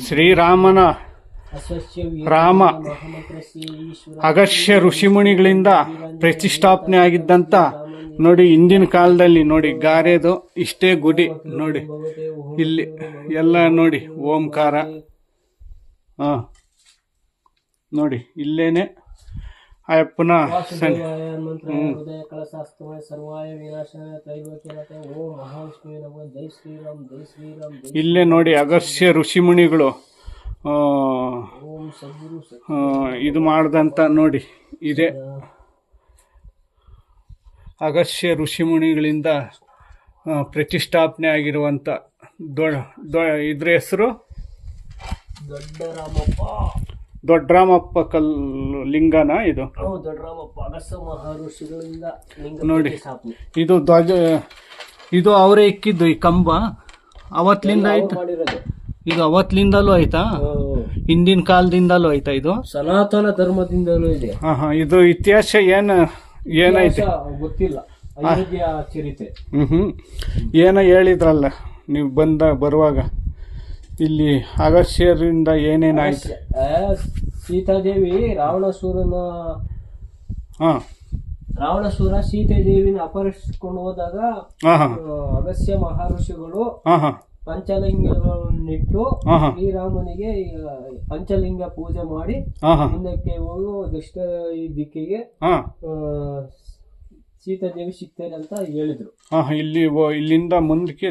ಶ್ರೀರಾಮನ ರಾಮ ಅಗಸ್ತ್ಯ ಋಷಿಮುನಿಗಳಿಂದ ಪ್ರತಿಷ್ಠಾಪನೆ ಆಗಿದ್ದಂತ ನೋಡಿ. ಹಿಂದಿನ ಕಾಲದಲ್ಲಿ ನೋಡಿ ಗಾರೆದು ಇಷ್ಟೇ ಗುಡಿ ನೋಡಿ. ಇಲ್ಲಿ ಎಲ್ಲ ನೋಡಿ ಓಂಕಾರ ನೋಡಿ. ಇಲ್ಲೇನೆ ಅಯ್ಯಪ್ಪನ ಇಲ್ಲೇ ನೋಡಿ ಅಗಸ್ತ್ಯ ಋಷಿಮುನಿಗಳು ಇದು ಮಾಡ್ದಂತ ನೋಡಿ. ಇದೆ ಅಗಸ್ತ್ಯ ಋಷಿಮುನಿಗಳಿಂದ ಪ್ರತಿಷ್ಠಾಪನೆ ಆಗಿರುವಂತ ಇದ್ರ ಹೆಸರು ದೊಡ್ಡರಾಮಪ್ಪ ಕಲ್ಲು ಲಿಂಗನ ಇದು. ನೋಡಿ ಇದು ಧ್ವಜ, ಇದು ಅವರೇ ಇಕ್ಕಿದ್ದು ಈ ಕಂಬ. ಅವತ್ತಿಂದ ಆಯ್ತಾ ಇದು? ಅವತ್ತಿಂದಲೂ ಆಯ್ತಾ? ಹಿಂದಿನ ಕಾಲದಿಂದಲೂ ಆಯ್ತಾ ಇದು? ಸನಾತನ ಧರ್ಮದಿಂದಲೂ ಇದೆ. ಇದು ಇತಿಹಾಸ ಏನೈತೆ ಗೊತ್ತಿಲ್ಲ. ಚರಿತ್ರೆ ಏನೋ ಹೇಳಿದ್ರಲ್ಲ ನೀವು ಬರುವಾಗ. ಇಲ್ಲಿ ಅಗಸ್ತ್ಯರಿಂದ ಏನೇನಾಯ್ತು? ಸೀತಾದೇವಿ ರಾವಣಸೂರ ಸೀತಾದೇವಿನ ಅಪಹರಿಸಿಕೊಂಡು ಹೋದಾಗ ಅಗಸ್ತ್ಯ ಮಹರ್ಷಿಗಳು ಪಂಚಲಿಂಗಗಳನ್ನಿಟ್ಟು ಶ್ರೀರಾಮನಿಗೆ ಪಂಚಲಿಂಗ ಪೂಜೆ ಮಾಡಿ ಮುಂದಕ್ಕೆ ಹೋಗುವ ದಕ್ಷಿಣ ದಿಕ್ಕಿಗೆ ಸೀತಾದೇವಿ ಸಿಗ್ತಾರೆ ಅಂತ ಹೇಳಿದ್ರು. ಇಲ್ಲಿಂದ ಮುಂದಕ್ಕೆ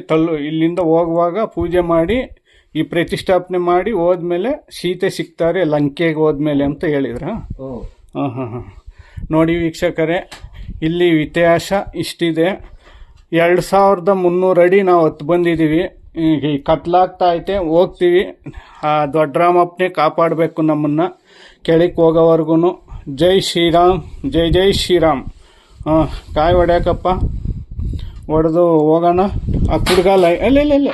ಇಲ್ಲಿಂದ ಹೋಗುವಾಗ ಪೂಜೆ ಮಾಡಿ ಈ ಪ್ರತಿಷ್ಠಾಪನೆ ಮಾಡಿ ಹೋದ್ಮೇಲೆ ಸೀತೆ ಸಿಗ್ತಾರೆ ಲಂಕೆಗೆ ಹೋದ್ಮೇಲೆ ಅಂತ ಹೇಳಿದ್ರ. ನೋಡಿ ವೀಕ್ಷಕರೇ, ಇಲ್ಲಿ ಇತಿಹಾಸ ಇಷ್ಟಿದೆ. 2300 ಅಡಿ ನಾವು ಹತ್ತು ಬಂದಿದ್ದೀವಿ. ಈಗ ಕತ್ಲಾಗ್ತಾ ಐತೆ, ಹೋಗ್ತೀವಿ. ಆ ದೊಡ್ಡರಾಮಪ್ಪನೇ ಕಾಪಾಡಬೇಕು ನಮ್ಮನ್ನು ಕೆಳಕ್ಕೆ ಹೋಗೋವರೆಗೂ. ಜೈ ಶ್ರೀರಾಮ್, ಜೈ ಜೈ ಶ್ರೀರಾಮ್. ಕಾಯಿ ಹೊಡ್ಯಾಕಪ್ಪ, ಹೊಡೆದು ಹೋಗೋಣ. ಆ ಕುಡ್ಗಾಲ ಇಲ್ಲ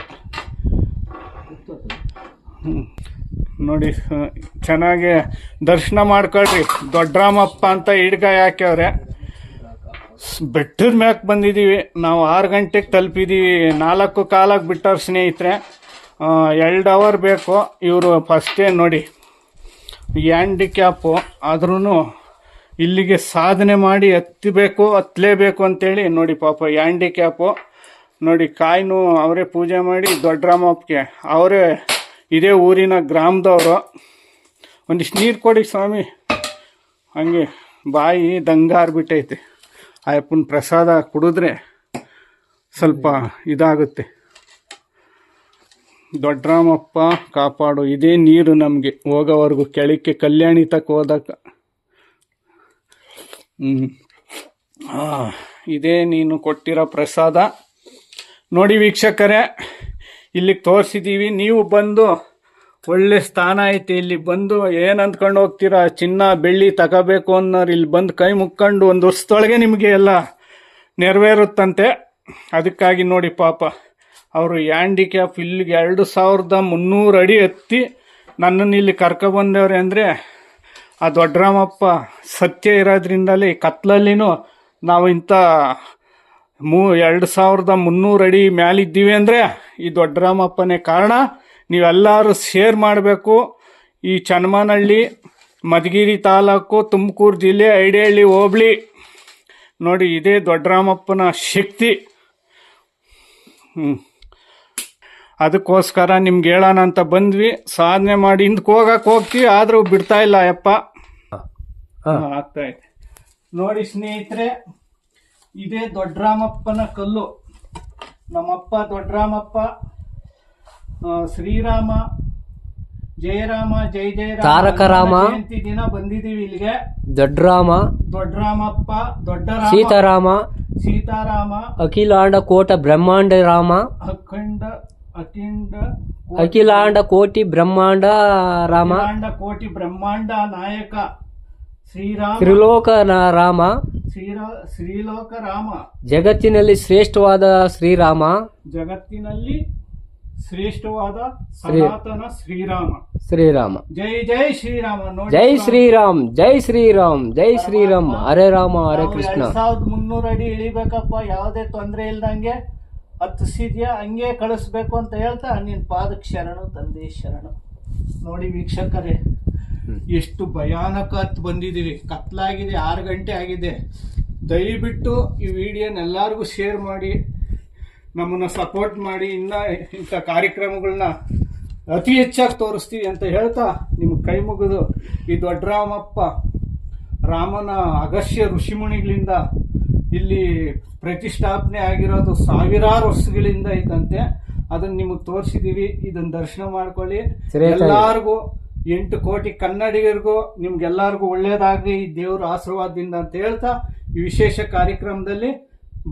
ನೋಡಿ. ಚೆನ್ನಾಗಿ ದರ್ಶನ ಮಾಡ್ಕೊಳ್ರಿ. ದೊಡ್ಡರಾಮಪ್ಪ ಅಂತ ಹಿಡ್ಕಾಯಿ ಹಾಕ್ಯವ್ರೆ. ಬೆಟ್ಟದ ಮ್ಯಾಕ್ ಬಂದಿದ್ದೀವಿ ನಾವು. 6 ಗಂಟೆಗೆ ತಲುಪಿದ್ದೀವಿ. 4 ಕಾಲಾಗಿ ಬಿಟ್ಟವ್ರ ಸ್ನೇಹಿತರೆ. 2 ಅವರ್ ಬೇಕು. ಇವರು ಫಸ್ಟೇ ನೋಡಿ ಹ್ಯಾಂಡಿಕ್ಯಾಪು ಆದ್ರೂ ಇಲ್ಲಿಗೆ ಸಾಧನೆ ಮಾಡಿ ಹತ್ತಲೇಬೇಕು ಅಂತೇಳಿ ನೋಡಿ. ಪಾಪ ಹ್ಯಾಂಡಿಕ್ಯಾಪು ನೋಡಿ. ಕಾಯಿನೂ ಅವರೇ ಪೂಜೆ ಮಾಡಿ ದೊಡ್ಡರಾಮಪ್ಪಗೆ ಅವರೇ ಇದೇ ಊರಿನ ಗ್ರಾಮದವರು. ಒಂದಿಷ್ಟು ನೀರು ಕೊಡಿ ಸ್ವಾಮಿ. ಹಂಗೆ ಬಾಯಿ ದಂಗಾರ್ಬಿಟ್ಟೈತೆ. ಅಯ್ಯಪ್ಪನ ಪ್ರಸಾದ ಕುಡಿದ್ರೆ ಸ್ವಲ್ಪ ಇದಾಗುತ್ತೆ. ದೊಡ್ಡರಾಮಪ್ಪ ಕಾಪಾಡು. ಇದೇ ನೀರು ನಮಗೆ ಹೋಗೋವರೆಗೂ ಕೆಳಕ್ಕೆ ಕಲ್ಯಾಣಿ ತಕ್ಕ ಹೋದಕ್ಕ. ಇದೇ ನೀನು ಕೊಟ್ಟಿರೋ ಪ್ರಸಾದ. ನೋಡಿ ವೀಕ್ಷಕರೇ, ಇಲ್ಲಿಗೆ ತೋರಿಸಿದ್ದೀವಿ. ನೀವು ಬಂದು ಒಳ್ಳೆ ಸ್ಥಾನ ಐತಿ. ಇಲ್ಲಿ ಬಂದು ಏನು ಅಂದ್ಕೊಂಡು ಹೋಗ್ತೀರಾ? ಚಿನ್ನ ಬೆಳ್ಳಿ ತಗೋಬೇಕು ಅನ್ನೋರು ಇಲ್ಲಿ ಬಂದು ಕೈ ಮುಕ್ಕೊಂಡು 1 ವರ್ಷದೊಳಗೆ ನಿಮಗೆ ಎಲ್ಲ ನೆರವೇರುತ್ತಂತೆ. ಅದಕ್ಕಾಗಿ ನೋಡಿ ಪಾಪ ಅವರು ಹ್ಯಾಂಡಿಕ್ಯಾಪ್ ಇಲ್ಲಿಗೆ 2300 ಅಡಿ ಹತ್ತಿ ನನ್ನನ್ನು ಇಲ್ಲಿ ಕರ್ಕೊಬಂದವ್ರೆ ಅಂದರೆ ಆ ದೊಡ್ಡರಾಮಪ್ಪ ಸತ್ಯ ಇರೋದ್ರಿಂದಲೇ ಕತ್ಲಲ್ಲಿನೂ ನಾವು ಇಂಥ 2300 ಅಡಿ ಮ್ಯಾಲಿದ್ದೀವಿ ಅಂದರೆ ಈ ದೊಡ್ಡರಾಮಪ್ಪನೇ ಕಾರಣ. ನೀವೆಲ್ಲರೂ ಶೇರ್ ಮಾಡಬೇಕು. ಈ ಚನ್ನಮಾನಹಳ್ಳಿ, ಮಧುಗಿರಿ ತಾಲೂಕು, ತುಮಕೂರು ಜಿಲ್ಲೆ, ಐಡಿಹಳ್ಳಿ ಹೋಬಳಿ ನೋಡಿ. ಇದೇ ದೊಡ್ಡರಾಮಪ್ಪನ ಶಕ್ತಿ. ಅದಕ್ಕೋಸ್ಕರ ನಿಮ್ಗೆ ಹೇಳೋಣ ಅಂತ ಬಂದ್ವಿ. ಸಾಧನೆ ಮಾಡಿ ಹಿಂದಕ್ಕೆ ಹೋಗ್ತೀವಿ, ಆದರೂ ಬಿಡ್ತಾ ಇಲ್ಲ ಅಯ್ಯಪ್ಪ. ಆಗ್ತಾಯಿದೆ ನೋಡಿ ಸ್ನೇಹಿತರೆ. ಇದೇ ದೊಡ್ಡರಾಮಪ್ಪನ ಕಲ್ಲು. ನಮ್ಮಪ್ಪ ದೊಡ್ಡರಾಮಪ್ಪ ಶ್ರೀರಾಮ ಜಯರಾಮ ಜಯ ಜಯರಾಮ ತಾರಕ ರಾಮ ಜಯಂತಿ ದಿನ ಬಂದಿದ್ದೀವಿ ಇಲ್ಲಿಗೆ. ದೊಡ್ಡರಾಮಪ್ಪ ಸೀತಾರಾಮ ಅಖಿಲಾಂಡ ಕೋಟ ಬ್ರಹ್ಮಾಂಡ ರಾಮ ಅಖಿಲಾಂಡ ಕೋಟಿ ಬ್ರಹ್ಮಾಂಡ ರಾಮ ಕೋಟಿ ಬ್ರಹ್ಮಾಂಡ ನಾಯಕ ಶ್ರೀರಾಮ ಶ್ರೀಲೋಕ ರಾಮ ಜಗತ್ತಿನಲ್ಲಿ ಶ್ರೇಷ್ಠವಾದ ಸನಾತನ ಶ್ರೀರಾಮ. ಜೈ ಜೈ ಶ್ರೀರಾಮ. ಜೈ ಶ್ರೀರಾಮ್, ಜೈ ಶ್ರೀರಾಮ್, ಜೈ ಶ್ರೀರಾಮ್. ಹರೇ ರಾಮ ಹರೇ ಕೃಷ್ಣ. 2300 ಅಡಿ ಇಳಿಬೇಕಪ್ಪ, ಯಾವುದೇ ತೊಂದರೆ ಇಲ್ದಂಗೆ. ಹತ್ತಿಸಿದ್ಯಾ ಹಂಗೆ ಕಳಿಸ್ಬೇಕು ಅಂತ ಹೇಳ್ತಾ ನಿನ್ನ ಪಾದಕ್ಕೆ ಶರಣು ತಂದೆ ಶರಣು. ನೋಡಿ ವೀಕ್ಷಕರೇ, ಎಷ್ಟು ಭಯಾನಕ ಹತ್ತು ಬಂದಿದ್ದೀವಿ. ಕತ್ಲಾಗಿದೆ, 6 ಗಂಟೆ ಆಗಿದೆ. ದಯವಿಟ್ಟು ಈ ವಿಡಿಯೋನ ಎಲ್ಲರಿಗೂ ಶೇರ್ ಮಾಡಿ, ನಮ್ಮನ್ನು ಸಪೋರ್ಟ್ ಮಾಡಿ. ಇನ್ನು ಇಂಥ ಕಾರ್ಯಕ್ರಮಗಳನ್ನ ಅತಿ ಹೆಚ್ಚಾಗಿ ತೋರಿಸ್ತೀವಿ ಅಂತ ಹೇಳ್ತಾ ನಿಮ್ಗೆ ಕೈ ಮುಗಿದು, ಈ ದೊಡ್ಡರಾಮಪ್ಪ ರಾಮನ ಅಗಸ್ತ್ಯ ಋಷಿಮುನಿಗಳಿಂದ ಇಲ್ಲಿ ಪ್ರತಿಷ್ಠಾಪನೆ ಆಗಿರೋದು ಸಾವಿರಾರು ವರ್ಷಗಳಿಂದ ಇದ್ದಂತೆ. ಅದನ್ನ ನಿಮಗೆ ತೋರಿಸಿದೀವಿ. ಇದನ್ನ ದರ್ಶನ ಮಾಡ್ಕೊಳ್ಳಿ. ಎಲ್ಲಾರ್ಗೂ 8 ಕೋಟಿ ಕನ್ನಡಿಗರಿಗೂ ನಿಮ್ಗೆಲ್ಲರಿಗೂ ಒಳ್ಳೇದಾಗಲಿ ಈ ದೇವ್ರ ಆಶೀರ್ವಾದದಿಂದ ಅಂತ ಹೇಳ್ತಾ ಈ ವಿಶೇಷ ಕಾರ್ಯಕ್ರಮದಲ್ಲಿ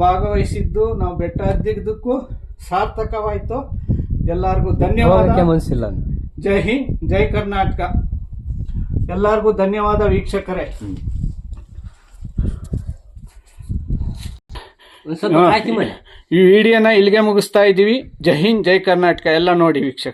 ಭಾಗವಹಿಸಿದ್ದು ನಾವು ಬೆಟ್ಟ ಹತ್ತಿದ್ದಕ್ಕೂ ಸಾರ್ಥಕವಾಯಿತು. ಎಲ್ಲರಿಗೂ ಧನ್ಯವಾದ. ಮನ್ಸಿಲ್ಲ. ಜೈ ಹಿಂದ್, ಜೈ ಕರ್ನಾಟಕ. ಎಲ್ಲರಿಗೂ ಧನ್ಯವಾದ ವೀಕ್ಷಕರೇ. ಈ ವಿಡಿಯೋನ ಇಲ್ಲಿಗೆ ಮುಗಿಸ್ತಾ ಇದ್ದೀವಿ. ಜೈ ಹಿಂದ್, ಜೈ ಕರ್ನಾಟಕ. ಎಲ್ಲ ನೋಡಿ ವೀಕ್ಷಕ.